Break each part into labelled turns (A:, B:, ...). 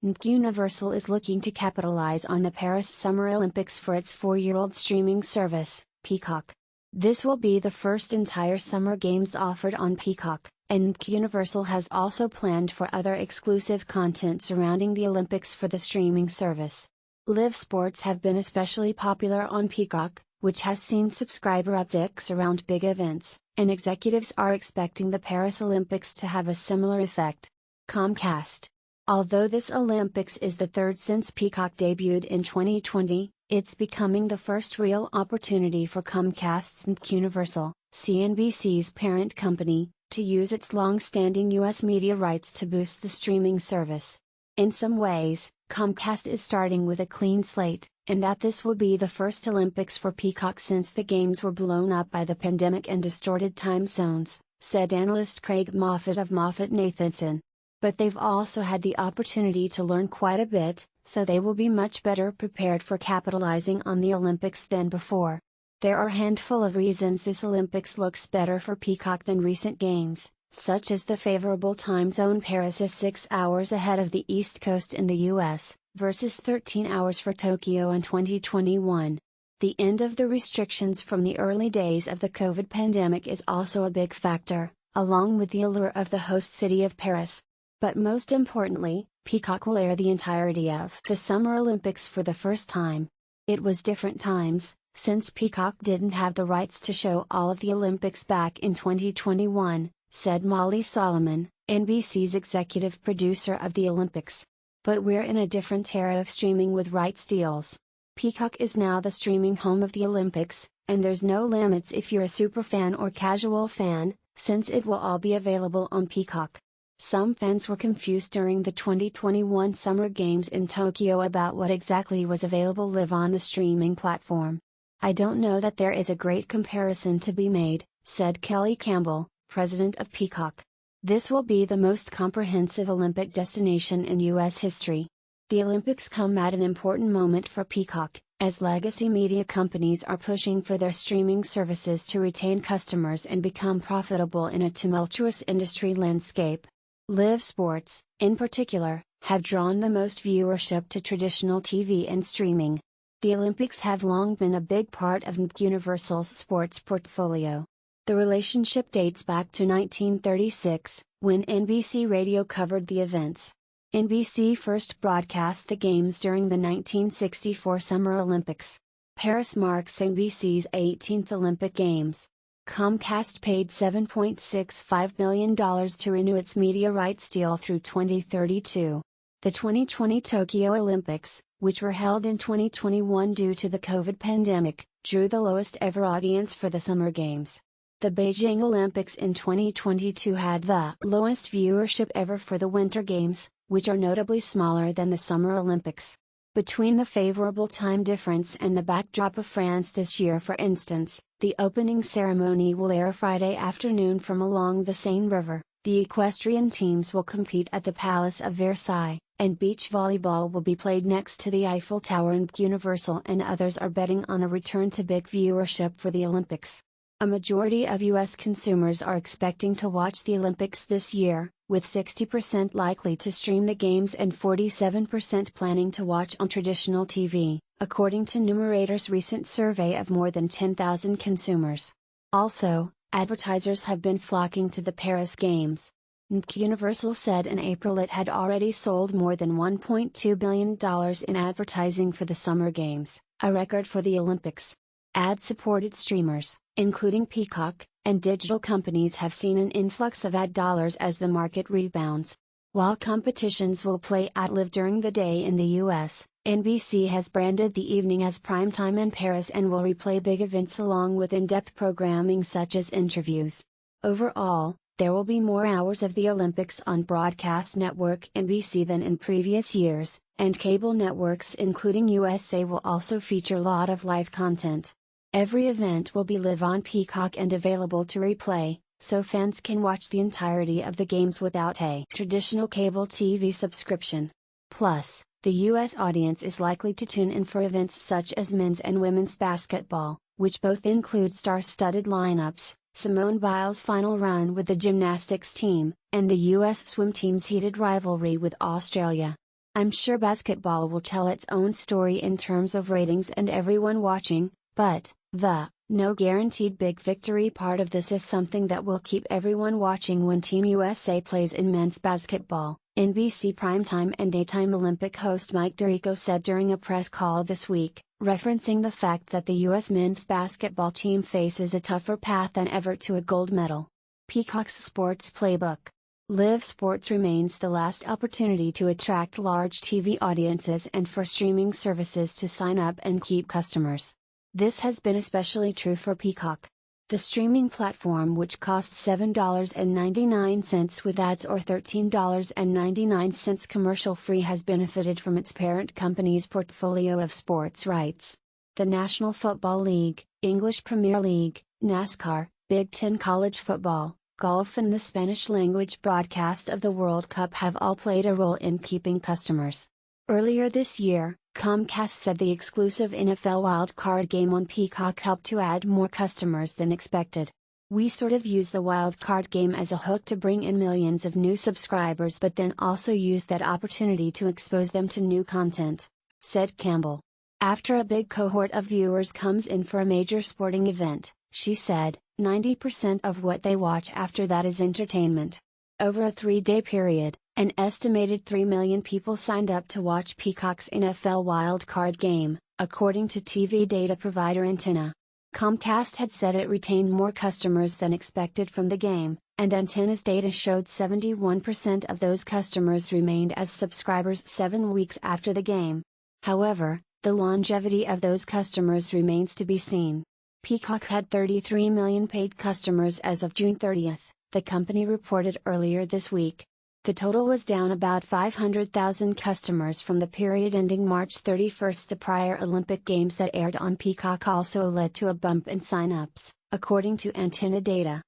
A: Universal is looking to capitalize on the Paris Summer Olympics for its 4-year-old streaming service, Peacock. This will be the first entire Summer Games offered on Peacock, and Universal has also planned for other exclusive content surrounding the Olympics for the streaming service. Live sports have been especially popular on Peacock, which has seen subscriber upticks around big events, and executives are expecting the Paris Olympics to have a similar effect. Comcast. Although this Olympics is the third since Peacock debuted in 2020, it's becoming the first real opportunity for Comcast's Universal, CNBC's parent company, to use its long-standing U.S. media rights to boost the streaming service. In some ways, Comcast is starting with a clean slate, in that this will be the first Olympics for Peacock since the games were blown up by the pandemic and distorted time zones, said analyst Craig Moffett of MoffettNathanson. But they've also had the opportunity to learn quite a bit, so they will be much better prepared for capitalizing on the Olympics than before. There are a handful of reasons this Olympics looks better for Peacock than recent games, such as the favorable time zone. Paris is 6 hours ahead of the East Coast in the US, versus 13 hours for Tokyo in 2021. The end of the restrictions from the early days of the COVID pandemic is also a big factor, along with the allure of the host city of Paris. But most importantly, Peacock will air the entirety of the Summer Olympics for the first time. It was different times, since Peacock didn't have the rights to show all of the Olympics back in 2021, said Molly Solomon, NBC's executive producer of the Olympics. But we're in a different era of streaming with rights deals. Peacock is now the streaming home of the Olympics, and there's no limits if you're a superfan or casual fan, since it will all be available on Peacock. Some fans were confused during the 2021 Summer Games in Tokyo about what exactly was available live on the streaming platform. I don't know that there is a great comparison to be made, said Kelly Campbell, president of Peacock. This will be the most comprehensive Olympic destination in U.S. history. The Olympics come at an important moment for Peacock, as legacy media companies are pushing for their streaming services to retain customers and become profitable in a tumultuous industry landscape. Live sports, in particular, have drawn the most viewership to traditional TV and streaming. The Olympics have long been a big part of Universal's sports portfolio. The relationship dates back to 1936, when NBC Radio covered the events. NBC first broadcast the games during the 1964 Summer Olympics. Paris marks NBC's 18th Olympic Games. Comcast paid $7.65 million to renew its media rights deal through 2032. The 2020 Tokyo Olympics, which were held in 2021 due to the COVID pandemic, drew the lowest ever audience for the Summer Games. The Beijing Olympics in 2022 had the lowest viewership ever for the Winter Games, which are notably smaller than the Summer Olympics. Between the favorable time difference and the backdrop of France this year, for instance, the opening ceremony will air Friday afternoon from along the Seine River, the equestrian teams will compete at the Palace of Versailles, and beach volleyball will be played next to the Eiffel Tower. And Universal and others are betting on a return to big viewership for the Olympics. A majority of U.S. consumers are expecting to watch the Olympics this year, with 60% likely to stream the games and 47% planning to watch on traditional TV, according to Numerator's recent survey of more than 10,000 consumers. Also, advertisers have been flocking to the Paris Games. Universal said in April it had already sold more than $1.2 billion in advertising for the Summer Games, a record for the Olympics. Ad-supported streamers, including Peacock, and digital companies have seen an influx of ad dollars as the market rebounds. While competitions will play at Live during the day in the US, NBC has branded the evening as primetime in Paris and will replay big events along with in-depth programming such as interviews. Overall, there will be more hours of the Olympics on broadcast network NBC than in previous years, and cable networks including USA will also feature a lot of live content. Every event will be live on Peacock and available to replay, so fans can watch the entirety of the games without a traditional cable TV subscription. Plus, the U.S. audience is likely to tune in for events such as men's and women's basketball, which both include star-studded lineups, Simone Biles' final run with the gymnastics team, and the U.S. swim team's heated rivalry with Australia. I'm sure basketball will tell its own story in terms of ratings and everyone watching, but the no guaranteed big victory part of this is something that will keep everyone watching when Team USA plays in men's basketball, NBC primetime and daytime Olympic host Mike Tirico said during a press call this week, referencing the fact that the U.S. men's basketball team faces a tougher path than ever to a gold medal. Peacock's Sports Playbook. Live Sports remains the last opportunity to attract large TV audiences and for streaming services to sign up and keep customers. This has been especially true for Peacock. The streaming platform, which costs $7.99 with ads or $13.99 commercial-free, has benefited from its parent company's portfolio of sports rights. The National Football League, English Premier League, NASCAR, Big Ten college football, golf and the Spanish-language broadcast of the World Cup have all played a role in keeping customers. Earlier this year, Comcast said the exclusive NFL Wild Card game on Peacock helped to add more customers than expected. "We sort of use the Wild Card game as a hook to bring in millions of new subscribers, but then also use that opportunity to expose them to new content," said Campbell. "After a big cohort of viewers comes in for a major sporting event," she said, 90% of what they watch after that is entertainment. Over a 3-day period, an estimated 3 million people signed up to watch Peacock's NFL Wild Card game, according to TV data provider Antenna. Comcast had said it retained more customers than expected from the game, and Antenna's data showed 71% of those customers remained as subscribers 7 weeks after the game. However, the longevity of those customers remains to be seen. Peacock had 33 million paid customers as of June 30, the company reported earlier this week. The total was down about 500,000 customers from the period ending March 31. The prior Olympic Games that aired on Peacock also led to a bump in sign-ups, according to Antenna data.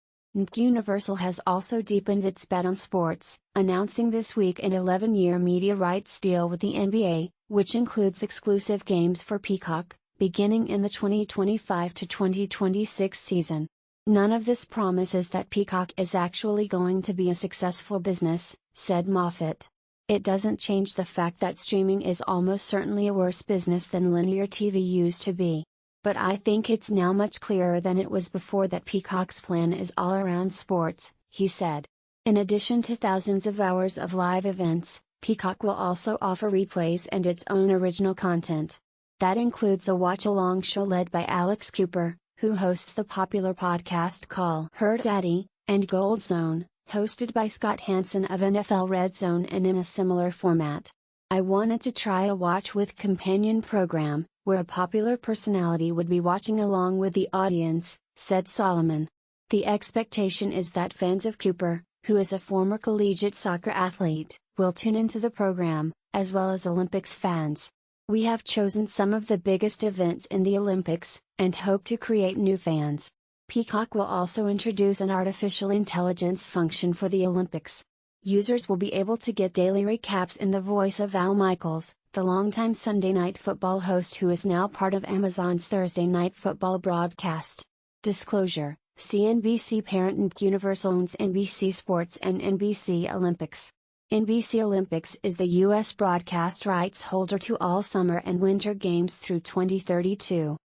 A: Universal has also deepened its bet on sports, announcing this week an 11-year media rights deal with the NBA, which includes exclusive games for Peacock, beginning in the 2025 to 2026 season. None of this promises that Peacock is actually going to be a successful business, said Moffat. It doesn't change the fact that streaming is almost certainly a worse business than linear TV used to be. But I think it's now much clearer than it was before that Peacock's plan is all around sports, he said. In addition to thousands of hours of live events, Peacock will also offer replays and its own original content. That includes a watch-along show led by Alex Cooper, who hosts the popular podcast Call Her Daddy, and Gold Zone, hosted by Scott Hanson of NFL Red Zone and in a similar format. "I wanted to try a watch with companion program, where a popular personality would be watching along with the audience," said Solomon. The expectation is that fans of Cooper, who is a former collegiate soccer athlete, will tune into the program, as well as Olympics fans. "We have chosen some of the biggest events in the Olympics, and hope to create new fans." Peacock will also introduce an artificial intelligence function for the Olympics. Users will be able to get daily recaps in the voice of Al Michaels, the longtime Sunday Night Football host who is now part of Amazon's Thursday Night Football broadcast. Disclosure: CNBC parent Universal owns NBC Sports and NBC Olympics. NBC Olympics is the U.S. broadcast rights holder to all summer and winter games through 2032.